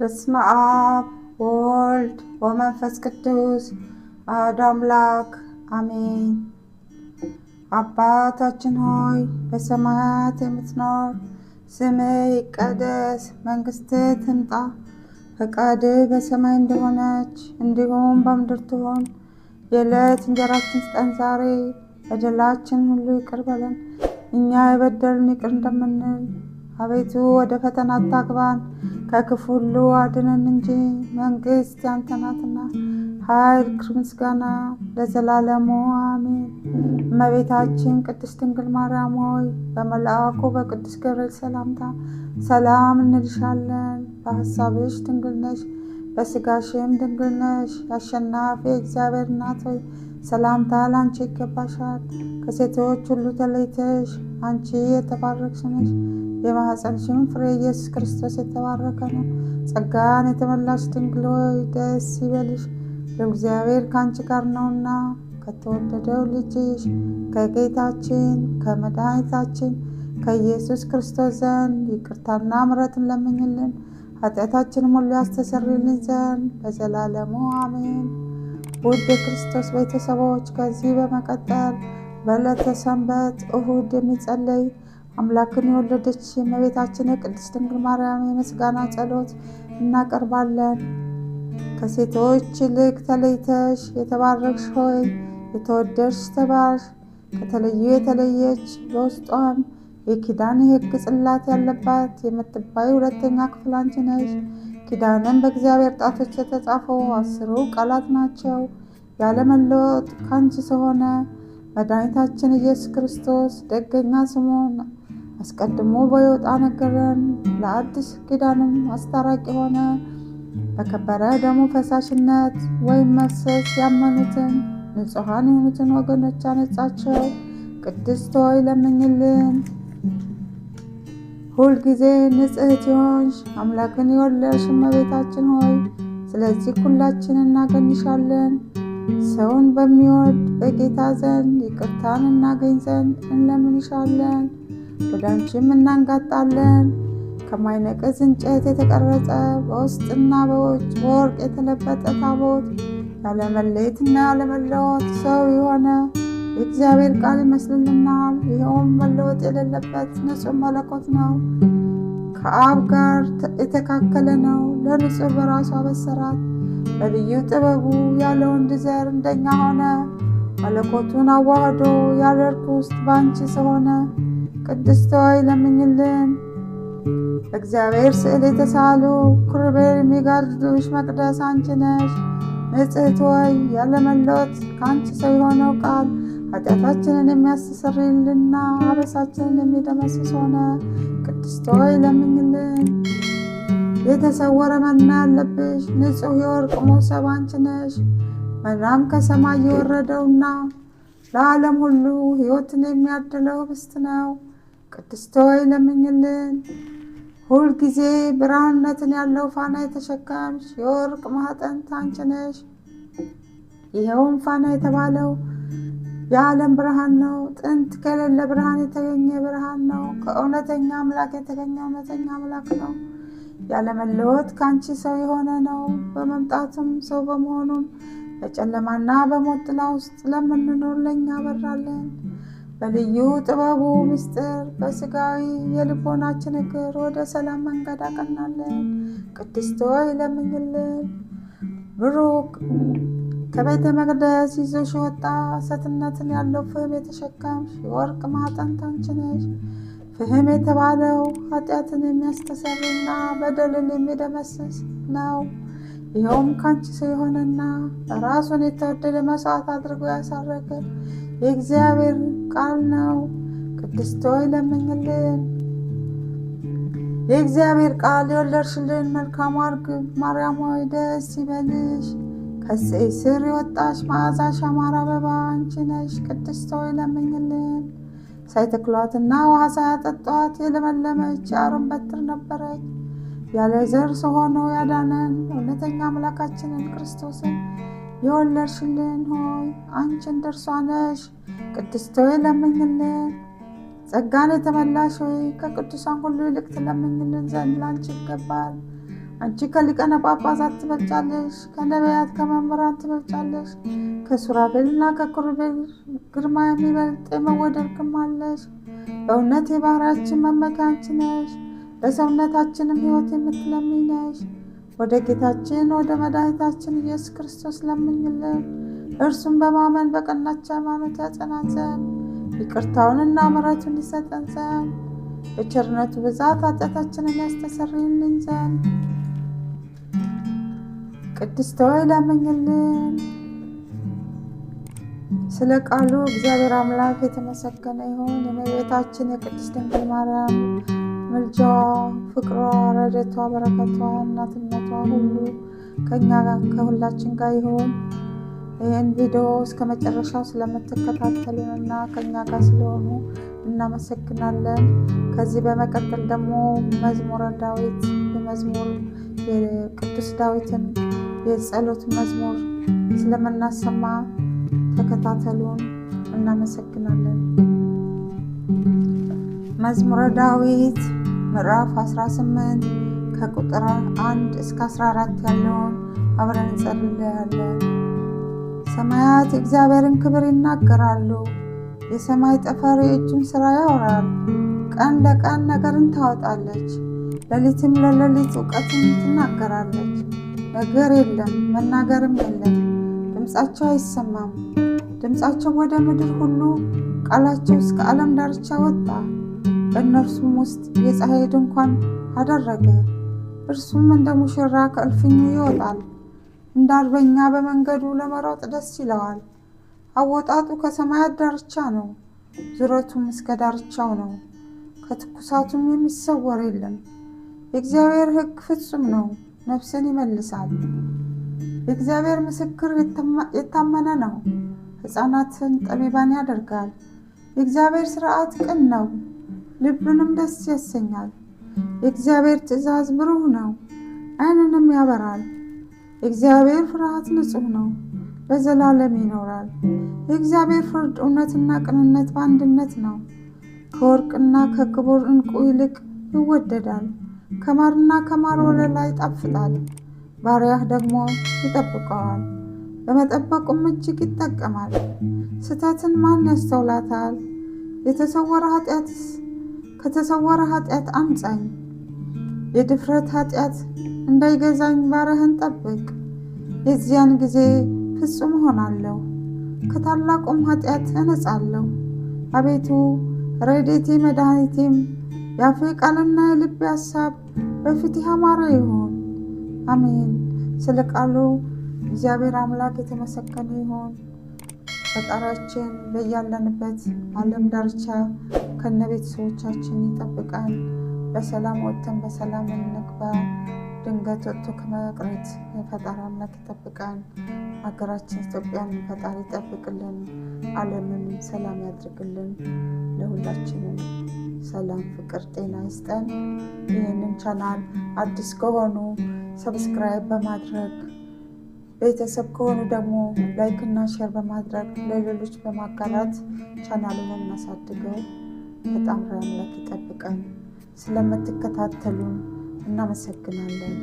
በስመ አብ ወወልድ ወመንፈስ ቅዱስ አሐዱ አምላክ አሜን። አባታችን ሆይ በሰማያት የምትኖር፣ ስምህ ይቀደስ፣ መንግሥትህ ትምጣ፣ ፈቃድህ በሰማይ እንደሆነች እንዲሁም በምድር ትሁን። የዕለት እንጀራችንን ስጠን ዛሬ፣ በደላችን ሁሉ ይቅር በለን እኛ የበደሉንን ይቅር እንደምንል። አቤቱ ወደ ፈተና አታግባን፣ ከክፉ ሁሉ አድነን እንጂ መንግሥት ያንተ ናትና፣ ኃይል፣ ምስጋና ለዘላለሙ አሜን። እመቤታችን ቅድስት ድንግል ማርያም ሆይ በመልአኩ በቅዱስ ገብርኤል ሰላምታ ሰላም እንልሻለን። በሐሳብሽ ድንግል ነሽ፣ በሥጋሽም ድንግል ነሽ። የአሸናፊ እግዚአብሔር እናት ሆይ ሰላምታ ላንቺ ይገባሻል። ከሴቶች ሁሉ ተለይተሽ አንቺ የተባረክሽ ነሽ። የማኅፀንሽም ፍሬ ኢየሱስ ክርስቶስ የተባረከ ነው። ጸጋን የተመላሽ ድንግል ሆይ ደስ ይበልሽ፣ እግዚአብሔር ከአንቺ ጋር ነውና ከተወደደው ልጅሽ ከጌታችን ከመድኃኒታችን ከኢየሱስ ክርስቶስ ዘንድ ይቅርታና ምሕረትን ለምኝልን ኃጢአታችንም ሁሉ ያስተሰርይልን ዘንድ ለዘላለሙ አሜን። ውድ የክርስቶስ ቤተሰቦች፣ ከዚህ በመቀጠል በዕለተ ሰንበት እሁድ የሚጸለይ አምላክን የወለደች የእመቤታችን የቅድስት ድንግል ማርያም የምስጋና ጸሎት እናቀርባለን። ከሴቶች ይልቅ ተለይተሽ የተባረክሽ ሆይ የተወደድሽ ተባረክሽ፣ ከተለዩ የተለየች በውስጧም የኪዳን ሕግ ጽላት ያለባት የምትባይ ሁለተኛ ክፍል አንቺ ነሽ። ኪዳንም በእግዚአብሔር ጣቶች የተጻፈው 10 ቃላት ናቸው። ያለመለወጥ ካንቺ ስለሆነ መድኃኒታችን ኢየሱስ ክርስቶስ ደገኛ ስሙን አስቀድሞ በይወጣ ነገረን። ለአዲስ ኪዳንም አስታራቂ ሆነ። በከበረ ደሙ ፈሳሽነት ወይም መፍሰስ ያመኑትን ንጹሐን የሆኑትን ወገኖች አነጻቸው። ቅድስት ሆይ ለምኝልን። ሁልጊዜ ንጽሕት ይሆንሽ አምላክን የወለድሽ እመቤታችን ሆይ ስለዚህ ሁላችን እናገንሻለን። ሰውን በሚወድ በጌታ ዘንድ ይቅርታን እናገኝ ዘንድ እንለምንሻለን። ወደ አንቺም እናንጋጣለን። ከማይነቅዝ እንጨት የተቀረጸ በውስጥና በውጭ በወርቅ የተለበጠ ታቦት ያለመለየትና ያለመለወጥ ሰው የሆነ የእግዚአብሔር ቃል ይመስልልናል። ይኸውም መለወጥ የሌለበት ንጹሕ መለኮት ነው። ከአብ ጋር የተካከለ ነው። ለንጹሕ በራሱ አበሰራት። በልዩ ጥበቡ ያለ ወንድ ዘር እንደኛ ሆነ። መለኮቱን አዋህዶ ያለ ርኩስ በአንቺ ስለሆነ ቅድስት ሆይ ለምኝልን። በእግዚአብሔር ስዕል የተሳሉ ኪሩቤል የሚጋርዱሽ መቅደስ አንቺ ነሽ። ንጽሕት ሆይ ያለመለወጥ ከአንቺ ሰው የሆነው ቃል ኃጢአታችንን የሚያስተሰርይልንና አበሳችንን የሚደመስስ ሆነ። ቅድስት ሆይ ለምኝልን። የተሰወረ መና ያለብሽ ንጹሕ የወርቅ መሶብ አንቺ ነሽ። መናም ከሰማይ የወረደውና ለዓለም ሁሉ ሕይወትን የሚያድለው ኅብስት ነው። ቅድስት ሆይ ለምኝልን። ሁልጊዜ ብርሃንነትን ያለው ፋና የተሸከምሽ የወርቅ ማኅጠንት አንቺ ነሽ። ይኸውም ፋና የተባለው የዓለም ብርሃን ነው። ጥንት ከሌለ ብርሃን የተገኘ ብርሃን ነው። ከእውነተኛ አምላክ የተገኘ እውነተኛ አምላክ ነው። ያለመለወጥ ከአንቺ ሰው የሆነ ነው። በመምጣቱም ሰው በመሆኑም በጨለማና በሞት ጥላ ውስጥ ለምንኖር ለእኛ አበራለን። በልዩ ጥበቡ ምስጢር በሥጋዊ የልቦናችን እግር ወደ ሰላም መንገድ አቀናለን። ቅድስት ሆይ ለምኝልን። ብሩክ ከቤተ መቅደስ ይዞሽ ወጣ እሳትነትን ያለው ፍህም የተሸከምሽ የወርቅ ማኅጠንት አንቺ ነሽ። ፍህም የተባለው ኃጢአትን የሚያስተሰርይና በደልን የሚደመስስ ነው። ይኸውም ካንቺ ሰው የሆነና ራሱን የተወደደ መሥዋዕት አድርጎ ያሳረገ የእግዚአብሔር ቃል ነው። ቅድስት ሆይ ለምኝልን። የእግዚአብሔር ቃል የወለድሽልን መልካሟ እርግብ ማርያም ሆይ ደስ ይበልሽ። ከእሴይ ሥር የወጣሽ መዓዛሽ ያማረ አበባ አንቺ ነሽ። ቅድስት ሆይ ለምኝልን። ሳይተክሏትና ውሃ ሳያጠጧት የለመለመች የአሮን በትር ነበረች። ያለ ዘር ሆኖ ያዳነን እውነተኛ አምላካችንን ክርስቶስን የወለድሽልን ሆይ አንቺ እንደርሷ ነሽ። ቅድስት ሆይ ለምኝልን። ጸጋን የተመላሽ ሆይ ከቅዱሳን ሁሉ ይልቅ ትለምኝልን ዘንድ ላንቺ ይገባል። አንቺ ከሊቃነ ጳጳሳት ትበልጫለሽ፣ ከነቢያት ከመምህራን ትበልጫለሽ። ከሱራፌልና ከኪሩቤል ግርማ የሚበልጥ የመወደድ ግርማ አለሽ። በእውነት የባህሪያችን መመኪያ አንቺ ነሽ፣ ለሰውነታችንም ሕይወት የምትለምኝ ነሽ። ወደ ጌታችን ወደ መድኃኒታችን ኢየሱስ ክርስቶስ ለምኝልን። እርሱም በማመን በቀናች ሃይማኖት ያጸናን ዘንድ ይቅርታውንና ምሕረቱን ይሰጠን ዘንድ በቸርነቱ ብዛት ኃጢአታችንን ያስተሰርይልን ዘንድ ቅድስት ሆይ ለምኝልን። ስለ ቃሉ እግዚአብሔር አምላክ የተመሰገነ ይሁን። የእመቤታችን የቅድስት ድንግል ማርያም ምልጃዋ፣ ፍቅሯ፣ ረድኤቷ፣ በረከቷ፣ እናትነቷ ሁሉ ከኛ ጋር ከሁላችን ጋር ይሁን። ይህን ቪዲዮ እስከ መጨረሻው ስለምትከታተሉንና ከኛ ጋር ስለሆኑ እናመሰግናለን። ከዚህ በመቀጠል ደግሞ መዝሙረ ዳዊት የቅዱስ ዳዊትን የጸሎት መዝሙር ስለምናሰማ ተከታተሉን። እናመሰግናለን። መዝሙረ ዳዊት ምዕራፍ 18 ከቁጥር 1 እስከ 14 ያለውን አብረን እንጸልያለን። ሰማያት የእግዚአብሔርን ክብር ይናገራሉ፣ የሰማይ ጠፈር የእጁን ሥራ ያወራል። ቀን ለቀን ነገርን ታወጣለች፣ ሌሊትም ለሌሊት እውቀትን ትናገራለች። ነገር የለም መናገርም የለም፣ ድምፃቸው አይሰማም። ድምፃቸው ወደ ምድር ሁሉ፣ ቃላቸው እስከ ዓለም ዳርቻ ወጣ። በእነርሱም ውስጥ የፀሐይ ድንኳን አደረገ። እርሱም እንደ ሙሽራ ከእልፍኙ ይወጣል፣ እንደ አርበኛ በመንገዱ ለመሮጥ ደስ ይለዋል። አወጣጡ ከሰማያት ዳርቻ ነው፣ ዙረቱም እስከ ዳርቻው ነው። ከትኩሳቱም የሚሰወር የለም። የእግዚአብሔር ሕግ ፍጹም ነው፣ ነፍስን ይመልሳል። የእግዚአብሔር ምስክር የታመነ ነው፣ ሕፃናትን ጠቢባን ያደርጋል። የእግዚአብሔር ሥርዓት ቅን ነው፣ ልብንም ደስ ያሰኛል። የእግዚአብሔር ትእዛዝ ብሩህ ነው፣ ዓይንንም ያበራል። የእግዚአብሔር ፍርሃት ንጹሕ ነው፣ ለዘላለም ይኖራል። የእግዚአብሔር ፍርድ እውነትና ቅንነት በአንድነት ነው። ከወርቅና ከክቡር ዕንቁ ይልቅ ይወደዳል። ከማርና ከማር ወለላ ይጣፍጣል። ባሪያህ ደግሞ ይጠብቀዋል፣ በመጠበቁም እጅግ ይጠቀማል። ስህተትን ማን ያስተውላታል? ከተሰወረ ኃጢአት አንጻኝ። የድፍረት ኃጢአት እንዳይገዛኝ ባሪያህን ጠብቅ። የዚያን ጊዜ ፍጹም እሆናለሁ፣ ከታላቁም ኃጢአት እነጻለሁ። አቤቱ ረድኤቴ መድኃኒቴም፣ የአፌ ቃልና የልቤ ሐሳብ በፊትህ ያማረ ይሁን። አሜን። ስለ ቃሉ እግዚአብሔር አምላክ የተመሰገነ ይሁን። ፈጣሪያችን በያለንበት ዓለም ዳርቻ ከነ ቤተሰቦቻችን ይጠብቀን። በሰላም ወጥተን በሰላም እንግባ። ድንገት ወጥቶ ከመቅረት ፈጣሪ አምላክ ይጠብቀን። ሀገራችን ኢትዮጵያን ፈጣሪ ይጠብቅልን። ዓለምን ሰላም ያድርግልን። ለሁላችንም ሰላም፣ ፍቅር፣ ጤና ይስጠን። ይህንን ቻናል አዲስ ከሆኑ ሰብስክራይብ በማድረግ ቤተሰብ ከሆኑ ደግሞ ላይክ እና ሼር በማድረግ ለሌሎች በማጋራት ቻናሉን እናሳድገው። በጣም አምላክ ይጠብቀን። ስለምትከታተሉን እናመሰግናለን።